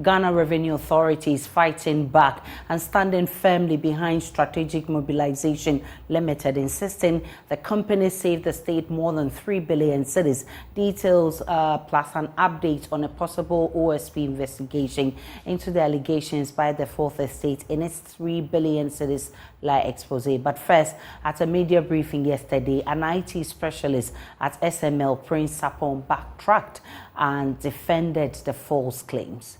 Ghana Revenue Authority is fighting back and standing firmly behind Strategic Mobilization Limited, insisting the company saved the state more than 3 billion cedis. Details plus an update on a possible OSP investigation into the allegations by the Fourth Estate in its 3 billion cedis lie expose. But first, at a media briefing yesterday, an IT specialist at SML, Prince Sapon, backtracked and defended the false claims.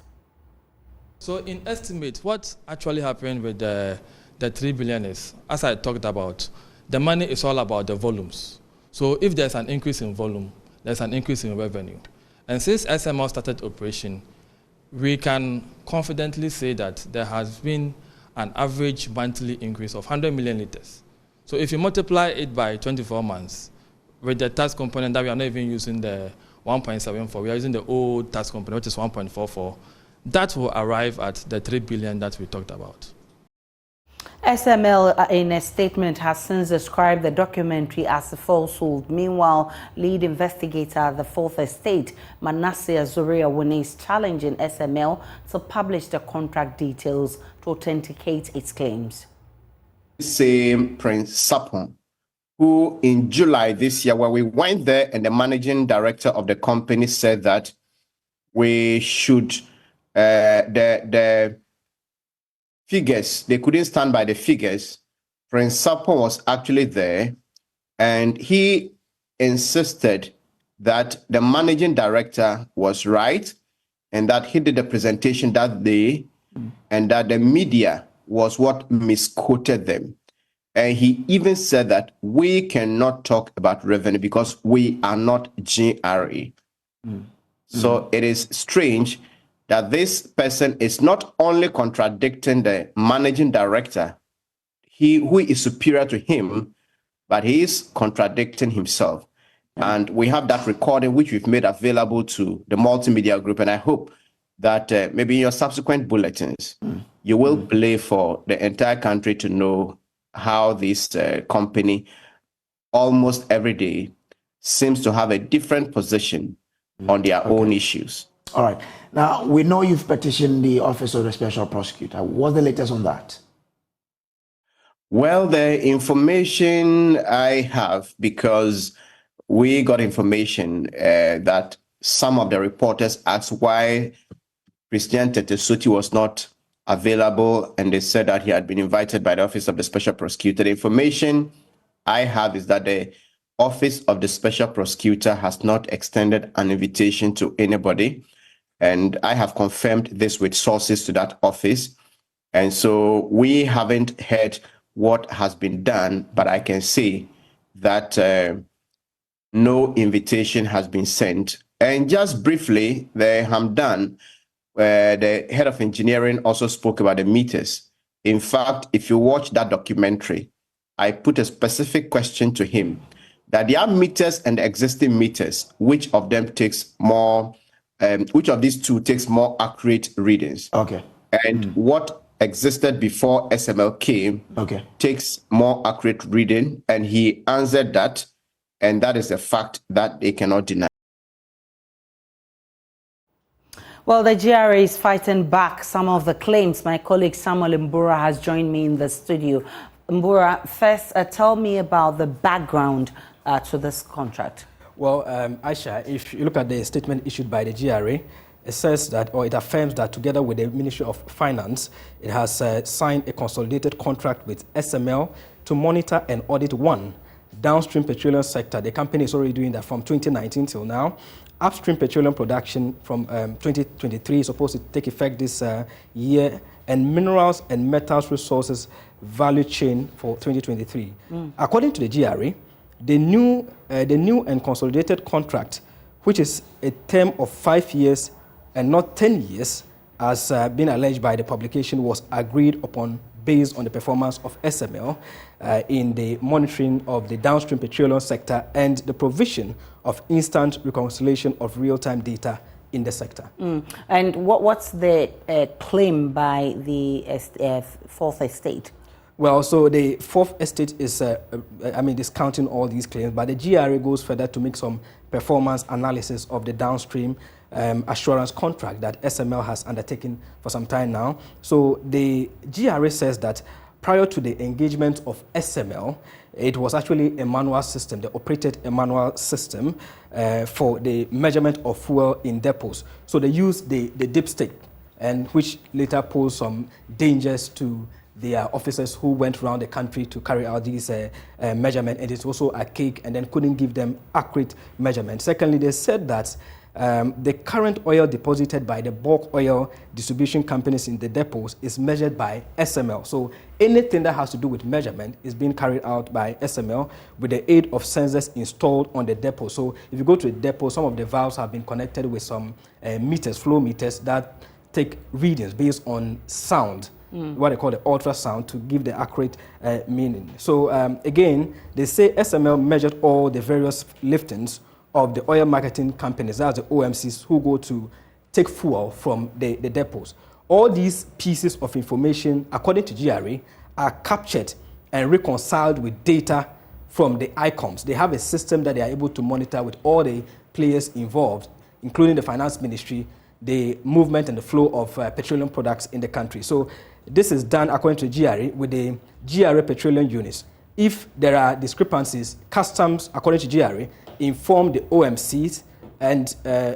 So in estimate, what actually happened with the 3 billion is, as I talked about, the money is all about the volumes. So if there's an increase in volume, there's an increase in revenue. And since SML started operation, we can confidently say that there has been an average monthly increase of 100 million liters. So if you multiply it by 24 months, with the tax component that we are not even using the 1.74, we are using the old tax component, which is 1.44, that will arrive at the 3 billion that we talked about. SML, in a statement, has since described the documentary as a falsehood. Meanwhile, lead investigator at the Fourth Estate, Manasseh Azuriah, is challenging SML to publish the contract details to authenticate its claims. Same Prince Sapon, who in July this year, when we went there and the managing director of the company said that we should, the figures, they couldn't stand by the figures. Prince Sapon was actually there and he insisted that the managing director was right and that he did the presentation that day and that the media was what misquoted them. And he even said that we cannot talk about revenue because we are not GRA. So it is strange that this person is not only contradicting the managing director, who is superior to him, but he is contradicting himself. And we have that recording, which we've made available to the multimedia group. And I hope that maybe in your subsequent bulletins, you will play for the entire country to know how this company almost every day seems to have a different position on their own issues. All right. Now, we know you've petitioned the Office of the Special Prosecutor. What's the latest on that? Well, the information I have, because we got information that some of the reporters asked why Christian Tetesuti was not available, and they said that he had been invited by the Office of the Special Prosecutor. The information I have is that the Office of the Special Prosecutor has not extended an invitation to anybody, and I have confirmed this with sources to that office. And so we haven't heard what has been done, but I can say that no invitation has been sent. And just briefly, the Hamdan, the head of engineering, also spoke about the meters. In fact, if you watch that documentary, I put a specific question to him that there are meters and existing meters, which of them takes more, which of these two takes more accurate readings? Okay. And what existed before SML came takes more accurate reading, and he answered that, and that is a fact that they cannot deny. Well, the GRA is fighting back some of the claims. My colleague Samuel Mbura has joined me in the studio. Mbura, first tell me about the background to this contract. Well, Aisha, if you look at the statement issued by the GRA, it says that, or it affirms that together with the Ministry of Finance, it has signed a consolidated contract with SML to monitor and audit one downstream petroleum sector. The company is already doing that from 2019 till now. Upstream petroleum production from 2023 is supposed to take effect this year, and minerals and metals resources value chain for 2023. According to the GRA, the new and consolidated contract, which is a term of 5 years and not 10 years, as been alleged by the publication, was agreed upon based on the performance of SML in the monitoring of the downstream petroleum sector and the provision of instant reconciliation of real-time data in the sector. And what's the claim by the Fourth Estate? Well, so the Fourth Estate is, discounting all these claims, but the GRA goes further to make some performance analysis of the downstream assurance contract that SML has undertaken for some time now. So the GRA says that prior to the engagement of SML, it was actually a manual system. They operated a manual system for the measurement of fuel in depots. So they used the dipstick, and which later posed some dangers to their officers who went around the country to carry out these measurements. And it's also archaic and then couldn't give them accurate measurements. Secondly, they said that the current oil deposited by the bulk oil distribution companies in the depots is measured by SML. So anything that has to do with measurement is being carried out by SML with the aid of sensors installed on the depot. So if you go to a depot, some of the valves have been connected with some meters, flow meters, that take readings based on sound, what they call the ultrasound, to give the accurate meaning. So again, they say SML measured all the various liftings of the oil marketing companies, that's the OMCs, who go to take fuel from the depots. All these pieces of information, according to GRA, are captured and reconciled with data from the ICOMs. They have a system that they are able to monitor with all the players involved, including the finance ministry, the movement and the flow of petroleum products in the country. So this is done according to GRA with the GRA petroleum units. If there are discrepancies, customs, according to GRA, inform the OMCs and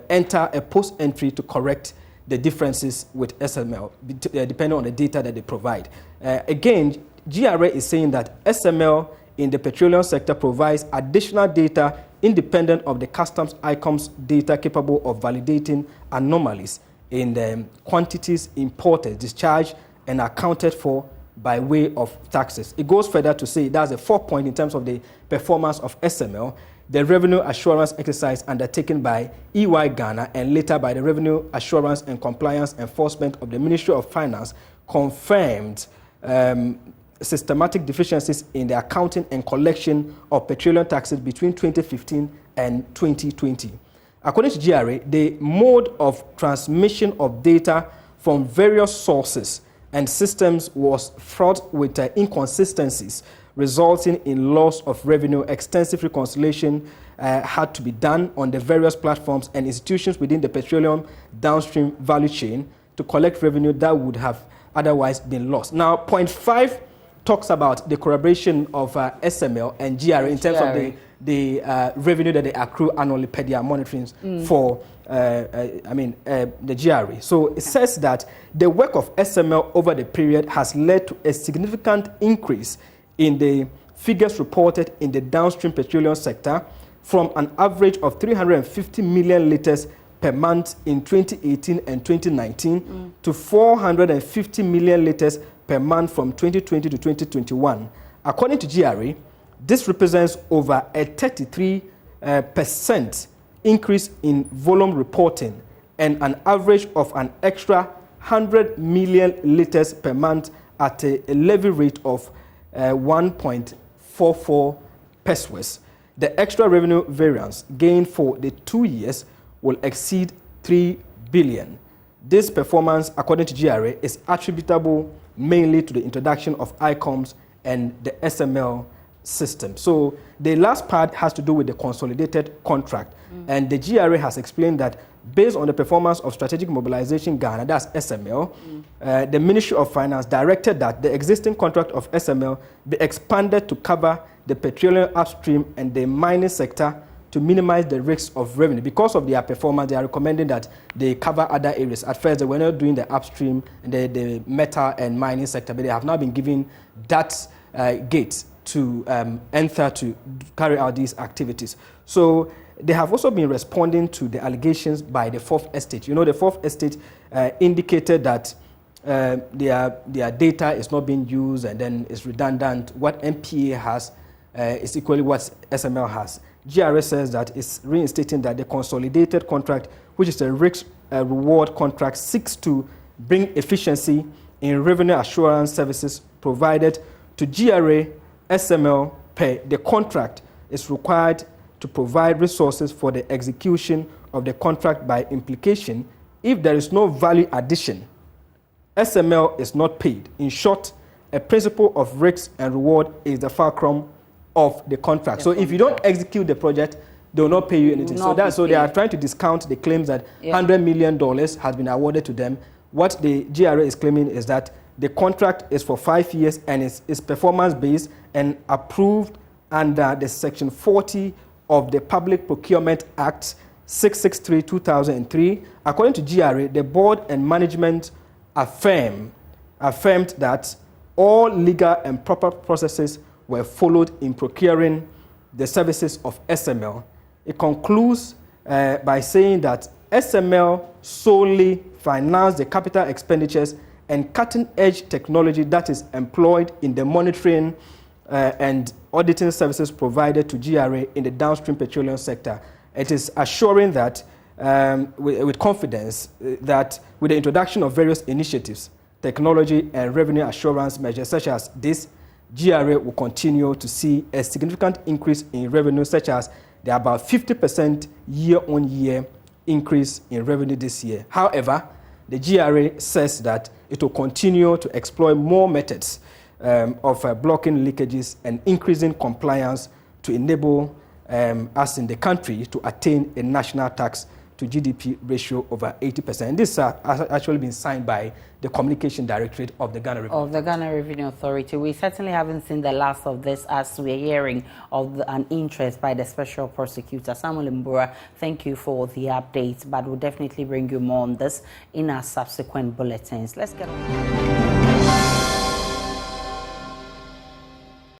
enter a post-entry to correct the differences with SML, depending on the data that they provide. Again, GRA is saying that SML in the petroleum sector provides additional data independent of the customs ICOMS data capable of validating anomalies in the quantities imported, discharged, and accounted for by way of taxes. It goes further to say that's a 4 point in terms of the performance of SML, the revenue assurance exercise undertaken by EY Ghana and later by the Revenue Assurance and Compliance Enforcement of the Ministry of Finance confirmed systematic deficiencies in the accounting and collection of petroleum taxes between 2015 and 2020. According to GRA, the mode of transmission of data from various sources and systems was fraught with inconsistencies, resulting in loss of revenue. Extensive reconciliation had to be done on the various platforms and institutions within the petroleum downstream value chain to collect revenue that would have otherwise been lost. Now, point 5 talks about the corroboration of SML and GRA in terms of the revenue that they accrue annually per their monitoring for the GRA. So it says that the work of SML over the period has led to a significant increase in the figures reported in the downstream petroleum sector from an average of 350 million litres per month in 2018 and 2019 to 450 million litres per month from 2020 to 2021. According to GRA, this represents over a 33% increase in volume reporting and an average of an extra 100 million litres per month at a levy rate of 1.44 pesos. The extra revenue variance gained for the 2 years will exceed 3 billion. This performance, according to GRA, is attributable mainly to the introduction of ICOMS and the SML system. So the last part has to do with the consolidated contract. And the GRA has explained that based on the performance of Strategic Mobilization Ghana, that's SML, the Ministry of Finance directed that the existing contract of SML be expanded to cover the petroleum upstream and the mining sector to minimize the risks of revenue. Because of their performance, they are recommending that they cover other areas. At first, they were not doing the upstream and the metal and mining sector, but they have now been given that gate to enter to carry out these activities. So they have also been responding to the allegations by the Fourth Estate. You know, the Fourth Estate indicated that their data is not being used and then it's redundant. What MPA has is equally what SML has. GRA says that it's reinstating that the consolidated contract, which is a risk reward contract, seeks to bring efficiency in revenue assurance services provided to GRA. SML per the contract is required to provide resources for the execution of the contract. By implication, if there is no value addition, SML is not paid. In short, a principle of risk and reward is the fulcrum of the contract. So if you don't execute the project, they will not pay you anything. So they are trying to discount the claims that $100 million has been awarded to them. What the GRA is claiming is that the contract is for 5 years and is performance-based and approved under the Section 40 of the Public Procurement Act 663/2003. According to GRA, the board and management affirmed that all legal and proper processes were followed in procuring the services of SML. It concludes by saying that SML solely financed the capital expenditures and cutting-edge technology that is employed in the monitoring and auditing services provided to GRA in the downstream petroleum sector. It is assuring that, with confidence, that with the introduction of various initiatives, technology and revenue assurance measures such as this, GRA will continue to see a significant increase in revenue, such as the about 50% year-on-year increase in revenue this year. However, the GRA says that it will continue to exploit more methods of blocking leakages and increasing compliance to enable us in the country to attain a national tax to GDP ratio over 80%. This has actually been signed by the Communication Directorate of the Ghana Revenue. Of the Ghana Revenue Authority. We certainly haven't seen the last of this, as we're hearing of an interest by the Special Prosecutor. Samuel Mbura, thank you for the updates, but we'll definitely bring you more on this in our subsequent bulletins. Let's get on.